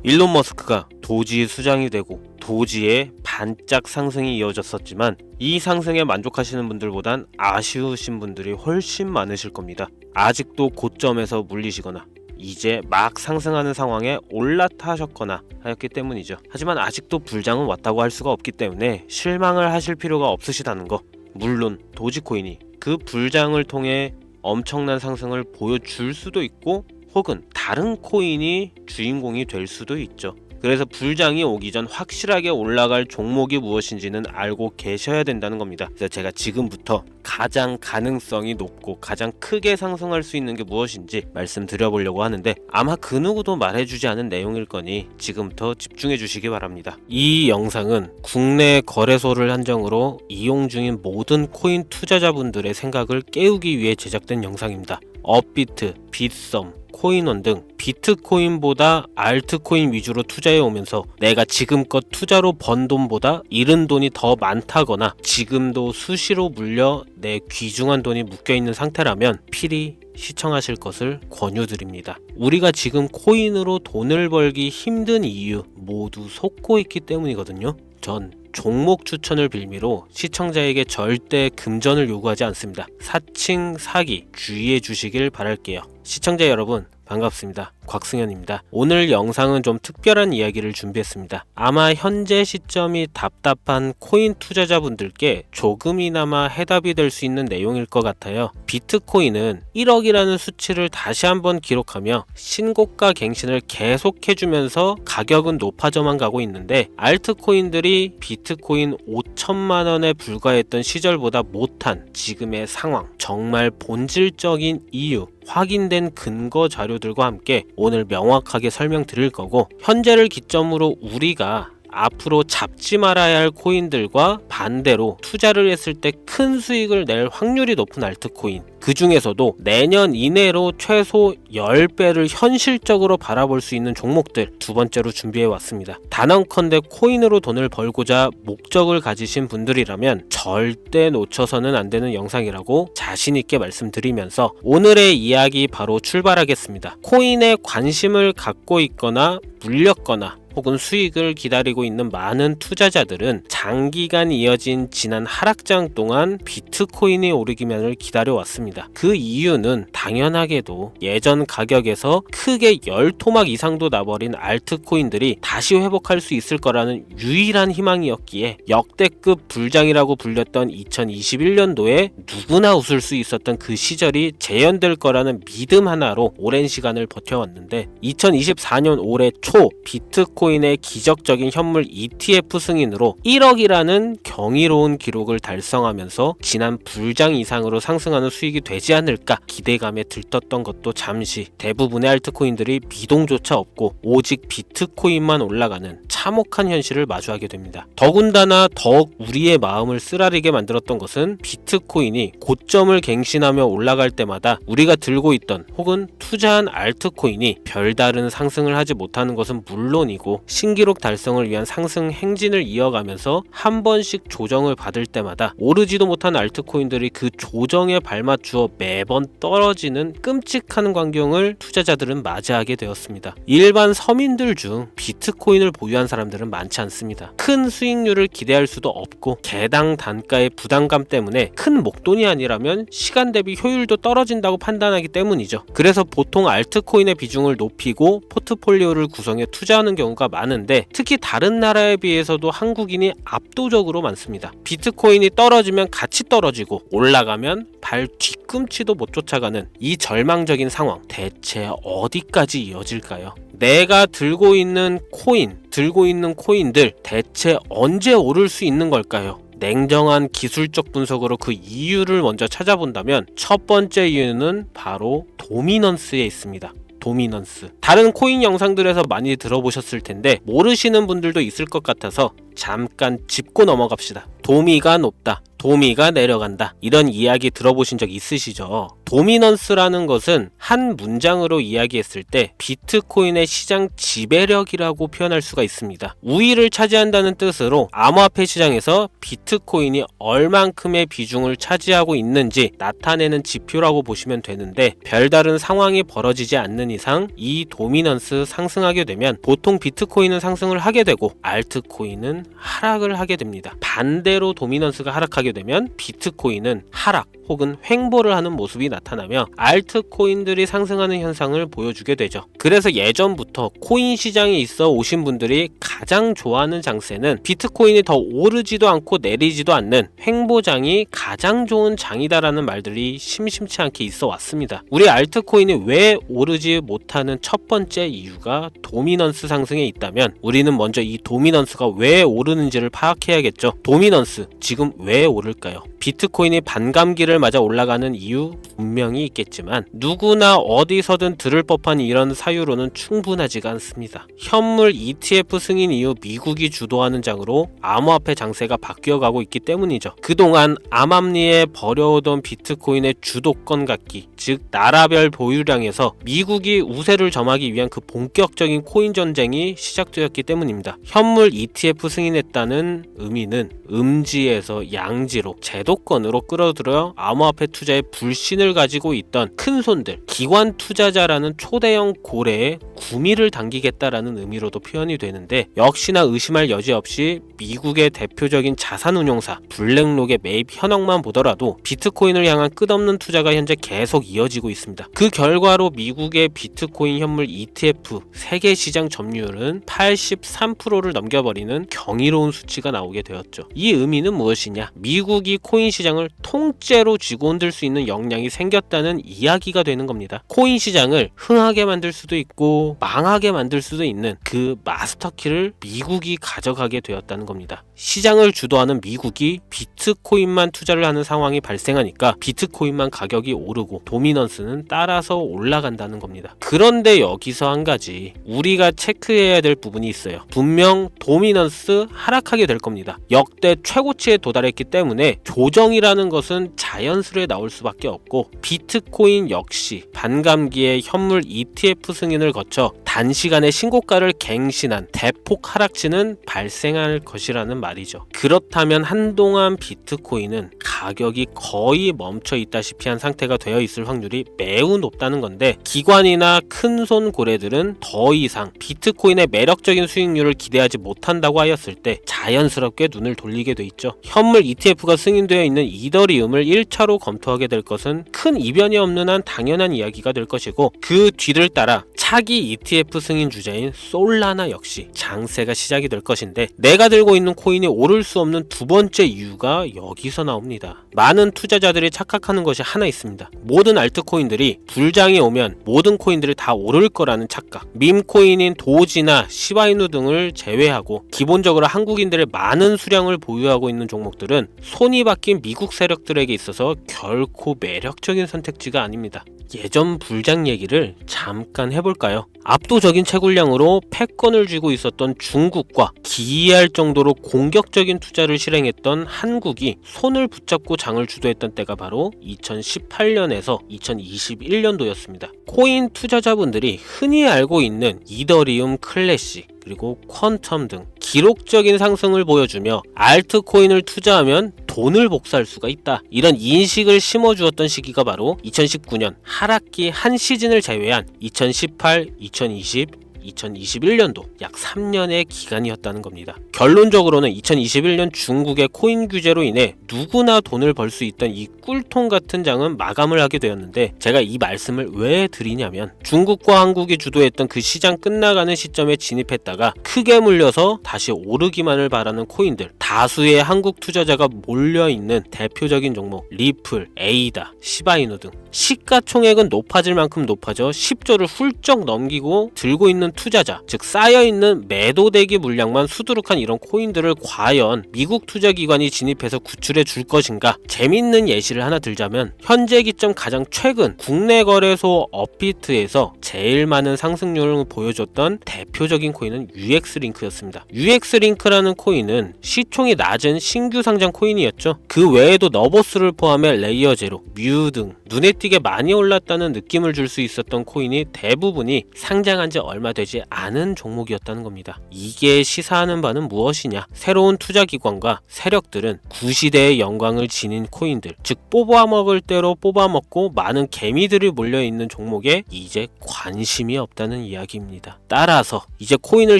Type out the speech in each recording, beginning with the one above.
일론 머스크가 도지 수장이 되고 도지의 반짝 상승이 이어졌었지만 이 상승에 만족하시는 분들보단 아쉬우신 분들이 훨씬 많으실 겁니다. 아직도 고점에서 물리시거나 이제 막 상승하는 상황에 올라타셨거나 하였기 때문이죠. 하지만 아직도 불장은 왔다고 할 수가 없기 때문에 실망을 하실 필요가 없으시다는 거. 물론 도지코인이 그 불장을 통해 엄청난 상승을 보여줄 수도 있고 혹은 다른 코인이 주인공이 될 수도 있죠. 그래서 불장이 오기 전 확실하게 올라갈 종목이 무엇인지는 알고 계셔야 된다는 겁니다. 그래서 제가 지금부터 가장 가능성이 높고 가장 크게 상승할 수 있는 게 무엇인지 말씀드려보려고 하는데 아마 그 누구도 말해주지 않은 내용일 거니 지금부터 집중해 주시기 바랍니다. 이 영상은 국내 거래소를 한정으로 이용 중인 모든 코인 투자자분들의 생각을 깨우기 위해 제작된 영상입니다. 업비트, 빗썸, 코인원 등 비트코인보다 알트코인 위주로 투자해 오면서 내가 지금껏 투자로 번 돈보다 잃은 돈이 더 많다거나 지금도 수시로 물려 내 귀중한 돈이 묶여있는 상태라면 필히 시청하실 것을 권유드립니다. 우리가 지금 코인으로 돈을 벌기 힘든 이유 모두 속고 있기 때문이거든요. 전 종목 추천을 빌미로 시청자에게 절대 금전을 요구하지 않습니다. 사칭, 사기 주의해 주시길 바랄게요. 시청자 여러분 반갑습니다. 곽승현입니다. 오늘 영상은 좀 특별한 이야기를 준비했습니다. 아마 현재 시점이 답답한 코인 투자자분들께 조금이나마 해답이 될 수 있는 내용일 것 같아요. 비트코인은 1억이라는 수치를 다시 한번 기록하며 신고가 갱신을 계속해주면서 가격은 높아져만 가고 있는데 알트코인들이 비트코인 5천만 원에 불과했던 시절보다 못한 지금의 상황, 정말 본질적인 이유, 확인된 근거 자료들과 함께 오늘 명확하게 설명드릴 거고 현재를 기점으로 우리가 앞으로 잡지 말아야 할 코인들과 반대로 투자를 했을 때 큰 수익을 낼 확률이 높은 알트코인 그 중에서도 내년 이내로 최소 10배를 현실적으로 바라볼 수 있는 종목들 두 번째로 준비해 왔습니다. 단언컨대 코인으로 돈을 벌고자 목적을 가지신 분들이라면 절대 놓쳐서는 안 되는 영상이라고 자신 있게 말씀드리면서 오늘의 이야기 바로 출발하겠습니다. 코인에 관심을 갖고 있거나 물렸거나 혹은 수익을 기다리고 있는 많은 투자자들은 장기간 이어진 지난 하락장 동안 비트코인이 오르기만을 기다려왔습니다. 그 이유는 당연하게도 예전 가격에서 크게 10토막 이상도 나버린 알트코인들이 다시 회복할 수 있을 거라는 유일한 희망이었기에 역대급 불장이라고 불렸던 2021년도에 누구나 웃을 수 있었던 그 시절이 재현될 거라는 믿음 하나로 오랜 시간을 버텨왔는데 2024년 올해 초 비트코인의 기적적인 현물 ETF 승인으로 1억이라는 경이로운 기록을 달성하면서 지난 불장 이상으로 상승하는 수익이 되지 않을까 기대감에 들떴던 것도 잠시 대부분의 알트코인들이 미동조차 없고 오직 비트코인만 올라가는 참혹한 현실을 마주하게 됩니다. 더군다나 더욱 우리의 마음을 쓰라리게 만들었던 것은 비트코인이 고점을 갱신하며 올라갈 때마다 우리가 들고 있던 혹은 투자한 알트코인이 별다른 상승을 하지 못하는 것은 물론이고 신기록 달성을 위한 상승 행진을 이어가면서 한 번씩 조정을 받을 때마다 오르지도 못한 알트코인들이 그 조정에 발맞추어 매번 떨어지는 끔찍한 광경을 투자자들은 맞이하게 되었습니다. 일반 서민들 중 비트코인을 보유한 사람들은 많지 않습니다. 큰 수익률을 기대할 수도 없고 개당 단가의 부담감 때문에 큰 목돈이 아니라면 시간 대비 효율도 떨어진다고 판단하기 때문이죠. 그래서 보통 알트코인의 비중을 높이고 포트폴리오를 구성해 투자하는 경우가 많은데 특히 다른 나라에 비해서도 한국인이 압도적으로 많습니다. 비트코인이 떨어지면 같이 떨어지고 올라가면 발 뒤꿈치도 못 쫓아가는 이 절망적인 상황 대체 어디까지 이어질까요? 내가 들고 있는 코인들 대체 언제 오를 수 있는 걸까요? 냉정한 기술적 분석으로 그 이유를 먼저 찾아본다면 첫 번째 이유는 바로 도미넌스에 있습니다. 도미넌스. 다른 코인 영상들에서 많이 들어보셨을 텐데 모르시는 분들도 있을 것 같아서 잠깐 짚고 넘어갑시다. 도미가 높다, 도미가 내려간다, 이런 이야기 들어보신 적 있으시죠? 도미넌스라는 것은 한 문장으로 이야기했을 때 비트코인의 시장 지배력이라고 표현할 수가 있습니다. 우위를 차지한다는 뜻으로 암호화폐 시장에서 비트코인이 얼만큼의 비중을 차지하고 있는지 나타내는 지표라고 보시면 되는데, 별다른 상황이 벌어지지 않는 이상 이 도미넌스 상승하게 되면 보통 비트코인은 상승을 하게 되고 알트코인은 하락을 하게 됩니다. 반대로 도미넌스가 하락하게 되면 비트코인은 하락 혹은 횡보를 하는 모습이 나타나며 알트코인들이 상승하는 현상을 보여주게 되죠. 그래서 예전부터 코인 시장에 있어 오신 분들이 가장 좋아하는 장세는 비트코인이 더 오르지도 않고 내리지도 않는 횡보장이 가장 좋은 장이다라는 말들이 심심치 않게 있어 왔습니다. 우리 알트코인이 왜 오르지 못하는 첫 번째 이유가 도미넌스 상승에 있다면, 우리는 먼저 이 도미넌스가 왜 오르는지를 파악해야겠죠. 도미넌스, 지금 왜 오를까요? 비트코인이 반감기를 맞아 올라가는 이유 분명히 있겠지만 누구나 어디서든 들을 법한 이런 사유로는 충분하지가 않습니다. 현물 ETF 승인 이후 미국이 주도하는 장으로 암호화폐 장세가 바뀌어가고 있기 때문이죠. 그동안 암암리에 버려오던 비트코인의 주도권 갖기, 즉 나라별 보유량에서 미국이 우세를 점하기 위한 그 본격적인 코인 전쟁이 시작되었기 때문입니다. 현물 ETF 승인했다는 의미는 음지에서 양지로 제도권으로 끌어들여 암호화폐 투자에 불신을 가지고 있던 큰손들, 기관 투자자라는 초대형 고래에 구미를 당기겠다라는 의미로도 표현이 되는데, 역시나 의심할 여지 없이 미국의 대표적인 자산운용사 블랙록의 매입 현황만 보더라도 비트코인을 향한 끝없는 투자가 현재 계속 이어지고 있습니다. 그 결과로 미국의 비트코인 현물 ETF 세계 시장 점유율은 83%를 넘겨버리는 경이로운 수치가 나오게 되었죠. 이 의미는 무엇이냐? 미국이 코인 시장을 통째로 쥐고 흔들 수 있는 역량이 생겼다는 이야기가 되는 겁니다. 코인 시장을 흥하게 만들 수도 있고 망하게 만들 수도 있는 그 마스터키를 미국이 가져가게 되었다는 겁니다. 시장을 주도하는 미국이 비트코인만 투자를 하는 상황이 발생하니까 비트코인만 가격이 오르고 도미넌스는 따라서 올라간다는 겁니다. 그런데 여기서 한 가지 우리가 체크해야 될 부분이 있어요. 분명 도미넌스 하락하게 될 겁니다. 역대 최고치에 도달했기 때문에 조정이라는 것은 자연스레 나올 수밖에 없고, 비트코인 역시 반감기에 현물 ETF 승인을 거쳐 단시간에 신고가를 갱신한 대폭 하락치는 발생할 것이라는 말이죠. 그렇다면 한동안 비트코인은 가격이 거의 멈춰 있다시피 한 상태가 되어 있을 확률이 매우 높다는 건데, 기관이나 큰손 고래들은 더 이상 비트코인의 매력적인 수익률을 기대하지 못한다고 하였을 때 자연스럽게 눈을 돌리게 돼 있죠. 현물 ETF가 승인되어 있는 이더리움을 1차로 검토하게 될 것은 큰 이변이 없는 한 당연한 이야기가 될 것이고, 그 뒤를 따라 차기 ETF 승인 주자인 솔라나 역시 장세가 시작이 될 것인데, 내가 들고 있는 코인이 오를 수 없는 두 번째 이유가 여기서 나옵니다. 많은 투자자들이 착각하는 것이 하나 있습니다. 모든 알트코인들이 불장이 오면 모든 코인들이 다 오를 거라는 착각. 밈코인인 도지나 시바이누 등을 제외하고 기본적으로 한국인들의 많은 수량을 보유하고 있는 종목들은 손이 바뀐 미국 세력들에게 있어서 결코 매력적인 선택지가 아닙니다. 예전 불장 얘기를 잠깐 해볼까요? 압도적인 채굴량으로 패권을 쥐고 있었던 중국과 기이할 정도로 공격적인 투자를 실행했던 한국이 손을 붙잡고 장을 주도했던 때가 바로 2018년에서 2021년도였습니다. 코인 투자자분들이 흔히 알고 있는 이더리움 클래시, 그리고 퀀텀 등 기록적인 상승을 보여주며 알트코인을 투자하면 돈을 복사할 수가 있다, 이런 인식을 심어주었던 시기가 바로 2019년 하락기 한 시즌을 제외한 2018, 2020, 2021년도 약 3년의 기간이었다는 겁니다. 결론적으로는 2021년 중국의 코인 규제로 인해 누구나 돈을 벌 수 있던 이 꿀통 같은 장은 마감을 하게 되었는데, 제가 이 말씀을 왜 드리냐면, 중국과 한국이 주도했던 그 시장 끝나가는 시점에 진입했다가 크게 물려서 다시 오르기만을 바라는 코인들, 다수의 한국 투자자가 몰려있는 대표적인 종목 리플, 에이다, 시바이누 등 시가총액은 높아질 만큼 높아져 10조를 훌쩍 넘기고 들고 있는 투자자, 즉 쌓여있는 매도대기 물량만 수두룩한 이런 코인들을 과연 미국 투자기관이 진입해서 구출해 줄 것인가? 재밌는 예시를 하나 들자면 현재 기점 가장 최근 국내 거래소 업비트에서 제일 많은 상승률을 보여줬던 대표적인 코인은 UX링크였습니다. UX링크라는 코인은 시총이 낮은 신규 상장 코인이었죠. 그 외에도 너버스를 포함해 레이어 제로, 뮤 등 눈에 띄게 많이 올랐다는 느낌을 줄 수 있었던 코인이 대부분이 상장한 지 얼마 되지 않은 종목이었다는 겁니다. 이게 시사하는 바는 무엇이냐? 새로운 투자기관과 세력들은 구시대의 영광을 지닌 코인들, 즉 뽑아먹을 대로 뽑아먹고 많은 개미들이 몰려있는 종목에 이제 관심이 없다는 이야기입니다. 따라서 이제 코인을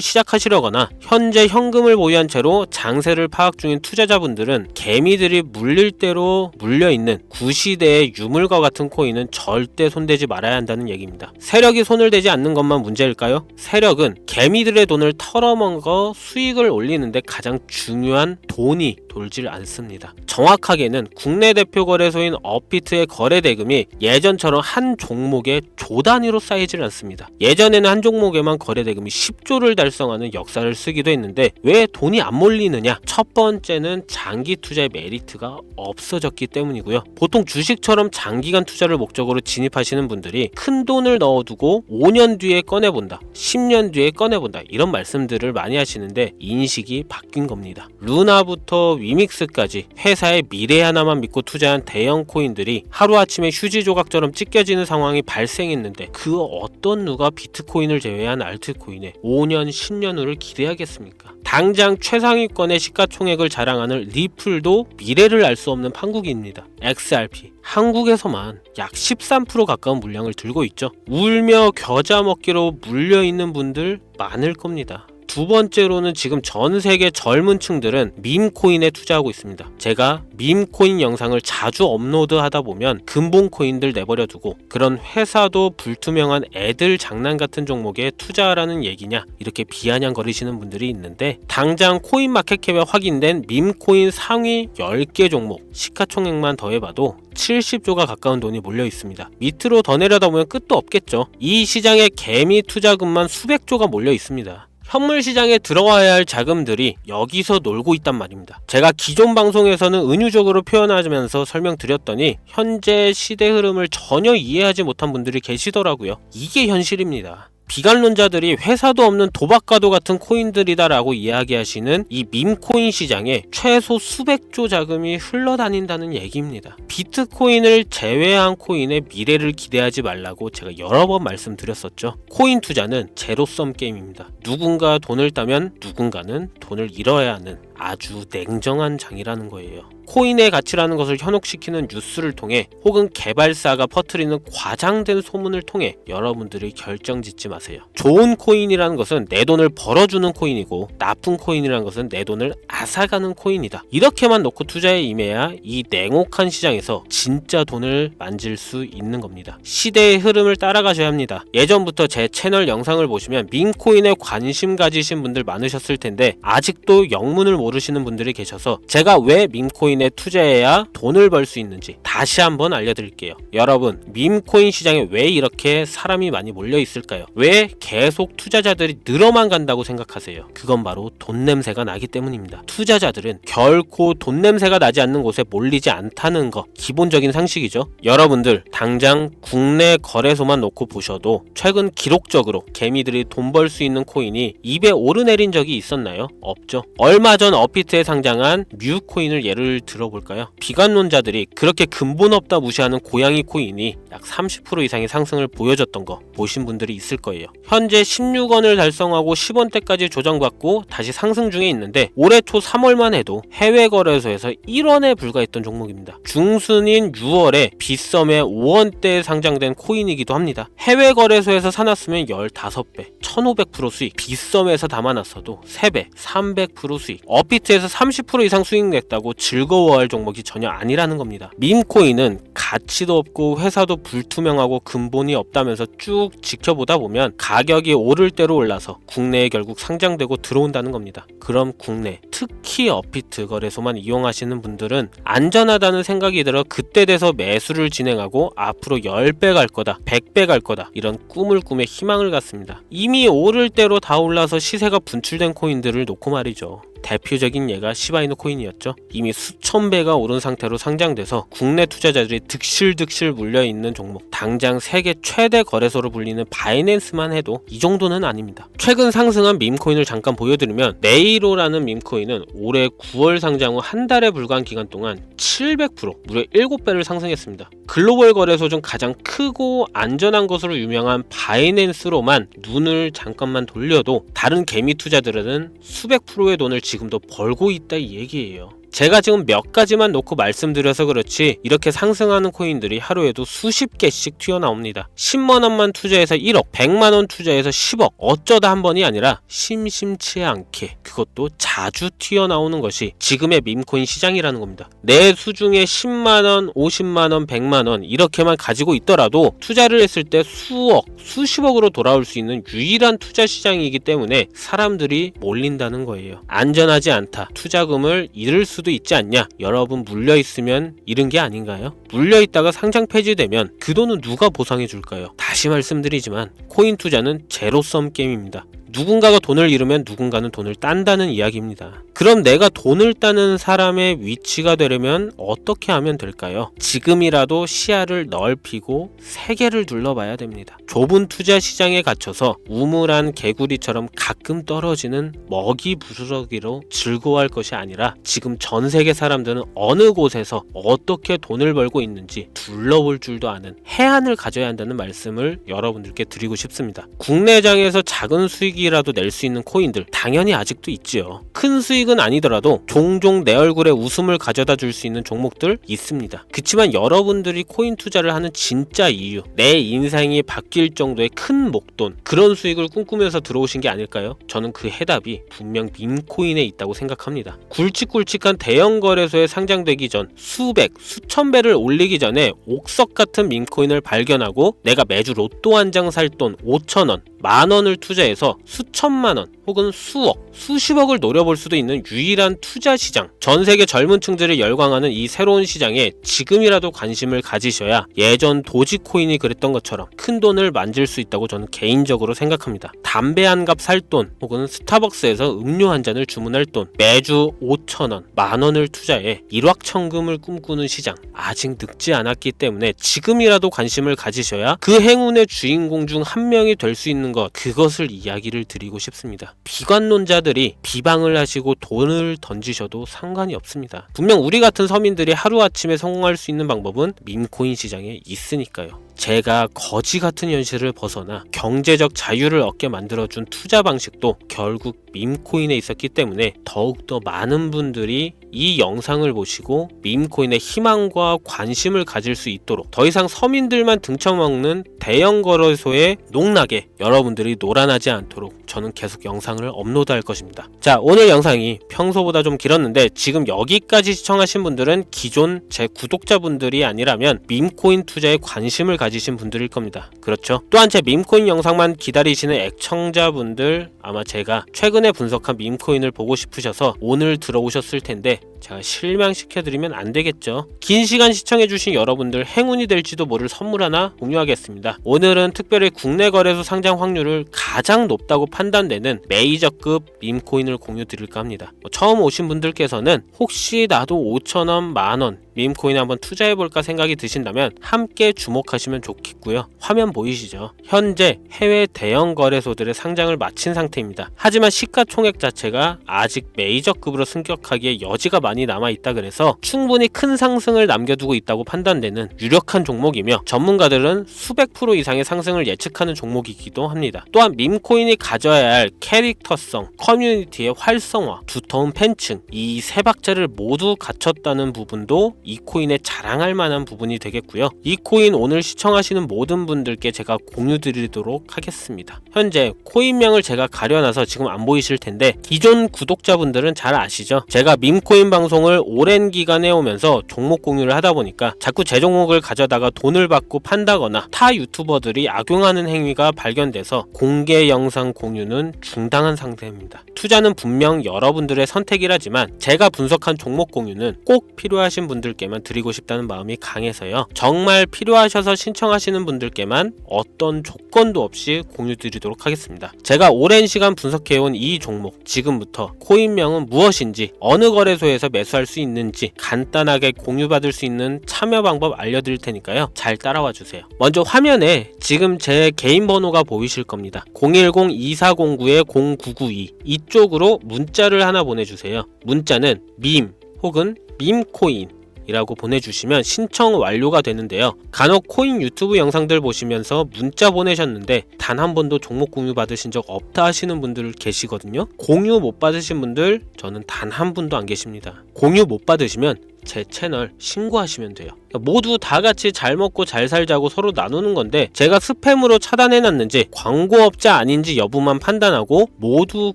시작하시려거나 현재 현금을 보유한 채로 장세를 파악 중인 투자자분들은 개미들이 물릴 대로 물려있는 구시대의 유물과 같은 코인은 절대 손대지 말아야 한다는 얘기입니다. 세력이 손을 대지 않는 것만 문제일까요? 세력은 개미들의 돈을 털어먹어 수익을 올리는데 가장 중요한 돈이 돌질 않습니다. 정확하게는 국내 대표 거래소인 업비트의 거래 대금이 예전처럼 한 종목에 조 단위로 쌓이질 않습니다. 예전에는 한 종목에만 거래 대금이 10조를 달성하는 역사를 쓰기도 했는데 왜 돈이 안 몰리느냐? 첫 번째는 장기 투자의 메리트가 없어졌기 때문이고요. 보통 주식처럼 장기간 투자를 목적으로 진입하시는 분들이 큰 돈을 넣어두고 5년 뒤에 꺼내본다, 10년 뒤에 꺼내본다 이런 말씀들을 많이 하시는데 인식이 바뀐 겁니다. 루나부터 위믹스까지 회사의 미래 하나만 믿고 투자한 대형 코인들이 하루아침에 휴지 조각처럼 찢겨지는 상황이 발생했는데 그 어떤 누가 비트코인을 제외한 알트코인에 5년, 10년 후를 기대하겠습니까? 당장 최상위권의 시가총액을 자랑하는 리플도 미래를 알 수 없는 판국입니다. XRP 한국에서만 약 13% 가까운 물량을 들고 있죠. 울며 겨자 먹기로 물려있는 분들 많을 겁니다. 두 번째로는 지금 전 세계 젊은 층들은 밈코인에 투자하고 있습니다. 제가 밈코인 영상을 자주 업로드하다 보면 근본 코인들 내버려 두고 그런 회사도 불투명한 애들 장난 같은 종목에 투자하라는 얘기냐 이렇게 비아냥거리시는 분들이 있는데 당장 코인마켓캡에 확인된 밈코인 상위 10개 종목 시가총액만 더해봐도 70조가 가까운 돈이 몰려 있습니다. 밑으로 더 내려다 보면 끝도 없겠죠. 이 시장에 개미 투자금만 수백조가 몰려 있습니다. 현물 시장에 들어와야 할 자금들이 여기서 놀고 있단 말입니다. 제가 기존 방송에서는 은유적으로 표현하면서 설명드렸더니 현재 시대 흐름을 전혀 이해하지 못한 분들이 계시더라고요. 이게 현실입니다. 비관론자들이 회사도 없는 도박과도 같은 코인들이다라고 이야기하시는 이 밈코인 시장에 최소 수백조 자금이 흘러다닌다는 얘기입니다. 비트코인을 제외한 코인의 미래를 기대하지 말라고 제가 여러 번 말씀드렸었죠. 코인 투자는 제로섬 게임입니다. 누군가 돈을 따면 누군가는 돈을 잃어야 하는 아주 냉정한 장이라는 거예요. 코인의 가치라는 것을 현혹시키는 뉴스를 통해 혹은 개발사가 퍼뜨리는 과장된 소문을 통해 여러분들이 결정짓지 마세요. 좋은 코인이라는 것은 내 돈을 벌어주는 코인이고 나쁜 코인이라는 것은 내 돈을 앗아가는 코인이다. 이렇게만 놓고 투자에 임해야 이 냉혹한 시장에서 진짜 돈을 만질 수 있는 겁니다. 시대의 흐름을 따라가셔야 합니다. 예전부터 제 채널 영상을 보시면 밈코인에 관심 가지신 분들 많으셨을 텐데 아직도 영문을 모르시는 분들이 계셔서 제가 왜 밈코인에 투자해야 돈을 벌 수 있는지 다시 한번 알려드릴게요. 여러분, 밈코인 시장에 왜 이렇게 사람이 많이 몰려 있을까요? 왜 계속 투자자들이 늘어만 간다고 생각하세요? 그건 바로 돈 냄새가 나기 때문입니다. 투자자들은 결코 돈 냄새가 나지 않는 곳에 몰리지 않다는 거 기본적인 상식이죠. 여러분들 당장 국내 거래소만 놓고 보셔도 최근 기록적으로 개미들이 돈 벌 수 있는 코인이 입에 오르내린 적이 있었나요? 없죠. 얼마 전 업비트에 상장한 뮤코인을 예를 들어볼까요? 비관론자들이 그렇게 근본 없다 무시하는 고양이 코인이 약 30% 이상의 상승을 보여줬던 거 보신 분들이 있을 거예요. 현재 16원을 달성하고 10원대까지 조정받고 다시 상승 중에 있는데 올해 초 3월만 해도 해외 거래소에서 1원에 불과했던 종목입니다. 중순인 6월에 빗썸에 5원대에 상장된 코인이기도 합니다. 해외 거래소에서 사놨으면 15배, 1500% 수익, 빗썸에서 담아놨어도 3배, 300% 수익, 업비트에서 30% 이상 수익 냈다고 즐거워할 종목이 전혀 아니라는 겁니다. 밈코인은 가치도 없고 회사도 불투명하고 근본이 없다면서 쭉 지켜보다 보면 가격이 오를 대로 올라서 국내에 결국 상장되고 들어온다는 겁니다. 그럼 국내, 특히 업비트 거래소만 이용하시는 분들은 안전하다는 생각이 들어 그때 돼서 매수를 진행하고 앞으로 10배 갈 거다, 100배 갈 거다 이런 꿈을 꾸며 희망을 갖습니다. 이미 오를 대로 다 올라서 시세가 분출된 코인들을 놓고 말이죠. 대표적인 예가 시바이누 코인이었죠. 이미 수천 배가 오른 상태로 상장돼서 국내 투자자들이 득실득실 물려있는 종목. 당장 세계 최대 거래소로 불리는 바이낸스만 해도 이 정도는 아닙니다. 최근 상승한 밈코인을 잠깐 보여드리면 네이로라는 밈코인은 올해 9월 상장 후 한 달에 불과한 기간 동안 700% 무려 7배를 상승했습니다. 글로벌 거래소 중 가장 크고 안전한 것으로 유명한 바이낸스로만 눈을 잠깐만 돌려도 다른 개미 투자들은 수백 프로의 돈을 지금도 벌고 있다 이 얘기예요. 제가 지금 몇 가지만 놓고 말씀드려서 그렇지 이렇게 상승하는 코인들이 하루에도 수십 개씩 튀어나옵니다. 10만원만 투자해서 1억, 100만원 투자해서 10억, 어쩌다 한 번이 아니라 심심치 않게 그것도 자주 튀어나오는 것이 지금의 밈코인 시장이라는 겁니다. 내 수중에 10만원, 50만원, 100만원 이렇게만 가지고 있더라도 투자를 했을 때 수억, 수십억으로 돌아올 수 있는 유일한 투자 시장이기 때문에 사람들이 몰린다는 거예요. 안전하지 않다. 투자금을 잃을 수도 있지 않냐? 여러분 물려있으면 잃은 게 아닌가요? 물려있다가 상장 폐지되면 그 돈은 누가 보상해 줄까요? 다시 말씀드리지만 코인 투자는 제로섬 게임입니다. 누군가가 돈을 잃으면 누군가는 돈을 딴다는 이야기입니다. 그럼 내가 돈을 따는 사람의 위치가 되려면 어떻게 하면 될까요? 지금이라도 시야를 넓히고 세계를 둘러봐야 됩니다. 좁은 투자 시장에 갇혀서 우물안 개구리처럼 가끔 떨어지는 먹이 부스러기로 즐거워할 것이 아니라 지금 전 세계 사람들은 어느 곳에서 어떻게 돈을 벌고 있는지 둘러볼 줄도 아는 해안을 가져야 한다는 말씀을 여러분들께 드리고 싶습니다. 국내장에서 작은 수익이라도 낼 수 있는 코인들 당연히 아직도 있지요. 큰 수익은 아니더라도 종종 내 얼굴에 웃음을 가져다 줄 수 있는 종목들 있습니다. 그치만 여러분들이 코인 투자를 하는 진짜 이유, 내 인생이 바뀔 정도의 큰 목돈, 그런 수익을 꿈꾸면서 들어오신 게 아닐까요? 저는 그 해답이 분명 밈코인에 있다고 생각합니다. 굵직굵직한 대형 거래소에 상장되기 전 수백, 수천 배를 올리기 전에 옥석 같은 밈코인을 발견하고 내가 매주 로또 한 장 살 돈 5천원, 만원을 투자해서 수천만원 혹은 수억, 수십억을 노려볼 수도 있는 유일한 투자 시장. 전 세계 젊은 층들을 열광하는 이 새로운 시장에 지금이라도 관심을 가지셔야 예전 도지코인이 그랬던 것처럼 큰 돈을 만질 수 있다고 저는 개인적으로 생각합니다. 담배 한 갑 살 돈 혹은 스타벅스에서 음료 한 잔을 주문할 돈, 매주 5천원, 만원을 투자해 일확천금을 꿈꾸는 시장. 아직 늙지 않았기 때문에 지금이라도 관심을 가지셔야 그 행운의 주인공 중 한 명이 될 수 있는 것, 그것을 이야기를 드리고 싶습니다. 비관론자들이 비방을 하시고 돈을 던지셔도 상관이 없습니다. 분명 우리 같은 서민들이 하루아침에 성공할 수 있는 방법은 밈코인 시장에 있으니까요. 제가 거지 같은 현실을 벗어나 경제적 자유를 얻게 만들어준 투자 방식도 결국 밈코인에 있었기 때문에 더욱더 많은 분들이 이 영상을 보시고 밈코인의 희망과 관심을 가질 수 있도록 더 이상 서민들만 등쳐먹는 대형 거래소에 농락에 여러분들이 놀아나지 않도록 저는 계속 영상을 업로드할 것입니다. 자, 오늘 영상이 평소보다 좀 길었는데 지금 여기까지 시청하신 분들은 기존 제 구독자분들이 아니라면 밈코인 투자에 관심을 가지신 분들일 겁니다. 그렇죠? 또한 제 밈코인 영상만 기다리시는 애청자분들, 아마 제가 최근에 분석한 밈코인을 보고 싶으셔서 오늘 들어오셨을 텐데 제가 실망시켜드리면 안 되겠죠. 긴 시간 시청해주신 여러분들 행운이 될지도 모를 선물 하나 공유하겠습니다. 오늘은 특별히 국내 거래소 상장 확률을 가장 높다고 판단되는 메이저급 밈코인을 공유 드릴까 합니다. 처음 오신 분들께서는 혹시 나도 5천원, 만원 밈코인 한번 투자해볼까 생각이 드신다면 함께 주목하시면 좋겠고요. 화면 보이시죠? 현재 해외 대형 거래소들의 상장을 마친 상태입니다. 하지만 시가총액 자체가 아직 메이저급으로 승격하기에 여지가 많이 많이 남아있다 그래서 충분히 큰 상승을 남겨두고 있다고 판단되는 유력한 종목이며 전문가들은 수백 프로 이상의 상승을 예측하는 종목이기도 합니다. 또한 밈코인이 가져야 할 캐릭터성, 커뮤니티의 활성화, 두터운 팬층, 이 세 박자를 모두 갖췄다는 부분도 이 코인에 자랑할 만한 부분이 되겠고요. 이 코인 오늘 시청하시는 모든 분들께 제가 공유 드리도록 하겠습니다. 현재 코인명을 제가 가려놔서 지금 안 보이실 텐데 기존 구독자분들은 잘 아시죠? 제가 밈코인 방송을 오랜 기간 해오면서 종목 공유를 하다 보니까 자꾸 제 종목을 가져다가 돈을 받고 판다거나 타 유튜버들이 악용하는 행위가 발견돼서 공개 영상 공유는 중단한 상태입니다. 투자는 분명 여러분들의 선택이라지만 제가 분석한 종목 공유는 꼭 필요하신 분들께만 드리고 싶다는 마음이 강해서요. 정말 필요하셔서 신청하시는 분들께만 어떤 조건도 없이 공유 드리도록 하겠습니다. 제가 오랜 시간 분석해온 이 종목, 지금부터 코인명은 무엇인지, 어느 거래소에서 매수할 수 있는지 간단하게 공유받을 수 있는 참여 방법 알려드릴 테니까요. 잘 따라와 주세요. 먼저 화면에 지금 제 개인 번호가 보이실 겁니다. 010-2409-0992 이쪽으로 문자를 하나 보내주세요. 문자는 밈 혹은 밈코인 이라고 보내주시면 신청 완료가 되는데요. 간혹 코인 유튜브 영상들 보시면서 문자 보내셨는데 단 한 번도 종목 공유 받으신 적 없다 하시는 분들 계시거든요. 공유 못 받으신 분들 저는 단 한 분도 안 계십니다. 공유 못 받으시면 제 채널 신고하시면 돼요. 모두 다 같이 잘 먹고 잘 살자고 서로 나누는 건데 제가 스팸으로 차단해놨는지 광고업자 아닌지 여부만 판단하고 모두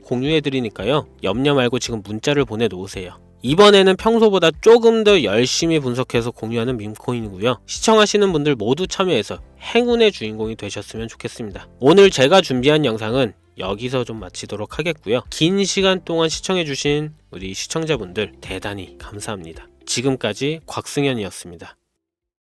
공유해드리니까요. 염려 말고 지금 문자를 보내놓으세요. 이번에는 평소보다 조금 더 열심히 분석해서 공유하는 밈코인이고요. 시청하시는 분들 모두 참여해서 행운의 주인공이 되셨으면 좋겠습니다. 오늘 제가 준비한 영상은 여기서 좀 마치도록 하겠고요. 긴 시간 동안 시청해주신 우리 시청자분들 대단히 감사합니다. 지금까지 곽승현이었습니다.